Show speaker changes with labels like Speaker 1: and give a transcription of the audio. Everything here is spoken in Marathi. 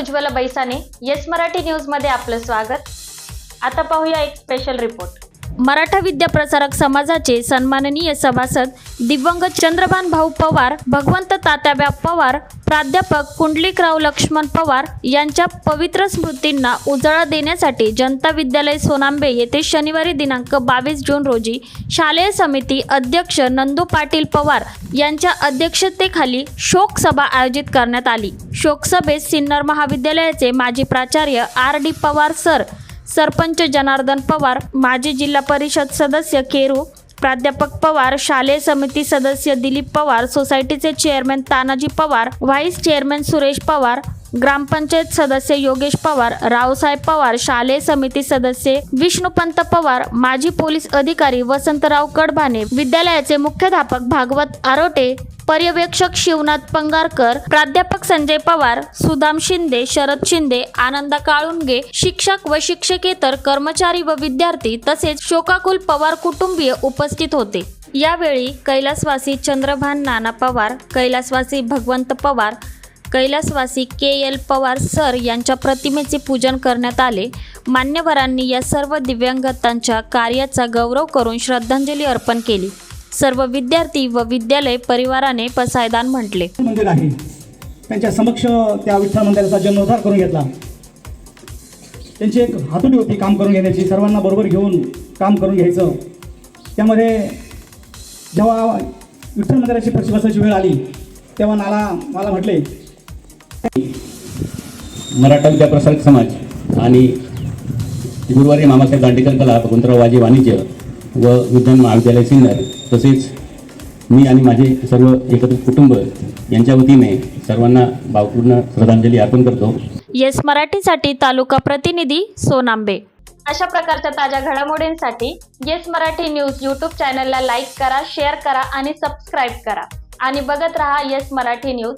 Speaker 1: उज्ज्वला बैसाने येस मराठी न्यूज मध्ये आपलं स्वागत। आता पाहूया एक स्पेशल रिपोर्ट। मराठा विद्या प्रसारक समाजाचे सन्माननीय सभासद दिवंगत चंद्रभान भाऊ पवार, भगवंत तात्याबा पवार, प्राध्यापक कुंडलिकराव लक्ष्मण पवार यांच्या पवित्र स्मृतींना उजाळा देण्यासाठी जनता विद्यालय सोनांबे येथे शनिवारी दिनांक 22 जून रोजी शालेय समिती अध्यक्ष नंदू पाटील पवार यांच्या अध्यक्षतेखाली शोक सभा आयोजित करण्यात आली। शोक सभेत सिन्नर महाविद्यालयाचे माजी प्राचार्य RD पवार सर, सरपंच जनार्दन पवार, माजी जिल्हा परिषद सदस्य केरू, प्राध्यापक पवार, शालेय समिती सदस्य दिलीप पवार, सोसायटीचे chairman Tanaji Pawar, vice chairman Suresh Pawar, ग्रामपंचायत सदस्य योगेश पवार, रावसाहेब पवार, शालेय समिती सदस्य विष्णुपंत पवार, माजी पोलीस अधिकारी वसंतराव कडभाने, विद्यालयाचे मुख्याध्यापक भागवत आरोटे, पर्यवेक्षक शिवनाथ पंगारकर, प्राध्यापक संजय पवार, सुदाम शिंदे, शरद शिंदे, आनंदा काळुंगे, शिक्षक व शिक्षकेतर कर्मचारी व विद्यार्थी तसेच शोकाकुल पवार कुटुंबीय उपस्थित होते। यावेळी कैलासवासी चंद्रभान नाना पवार, कैलासवासी भगवंत पवार, कैलासवासी KL पवार सर यांच्या प्रतिमेचे पूजन करण्यात आले। मान्यवरांनी या सर्व दिव्यांगतांच्या कार्याचा गौरव करून श्रद्धांजली अर्पण केली। सर्व विद्यार्थी व विद्यालय परिवाराने पसायदान म्हटले।
Speaker 2: मंदिर आहे, त्यांच्या समक्ष त्या विठ्ठल मंदिराचा जीर्णोद्धार करून घेतला। त्यांची एक हातोटी होती काम करून घेण्याची, सर्वांना बरोबर घेऊन काम करून घ्यायचं। त्यामध्ये जेव्हा विठ्ठल मंदिराची फरशी बसायची वेळ आली तेव्हा मला म्हटले,
Speaker 3: मराठा विद्या प्रसारक समाज आणि गुरुवारी मामासाहेब दांडेकर कला भगवंतराव वाजे वाणिज्य व विज्ञान महाविद्यालय सिन्नर तसेच मी आणि माझे सर्व एकत्रित कुटुंब यांच्या वतीने सर्वांना भावपूर्ण श्रद्धांजली अर्पण करतो।
Speaker 1: येस मराठीसाठी तालुका प्रतिनिधी सोनांबे। अशा प्रकारच्या ताज्या घडामोडींसाठी येस मराठी न्यूज YouTube चॅनलला लाईक करा, शेअर करा आणि सबस्क्राईब करा आणि बघत रहा येस मराठी न्यूज।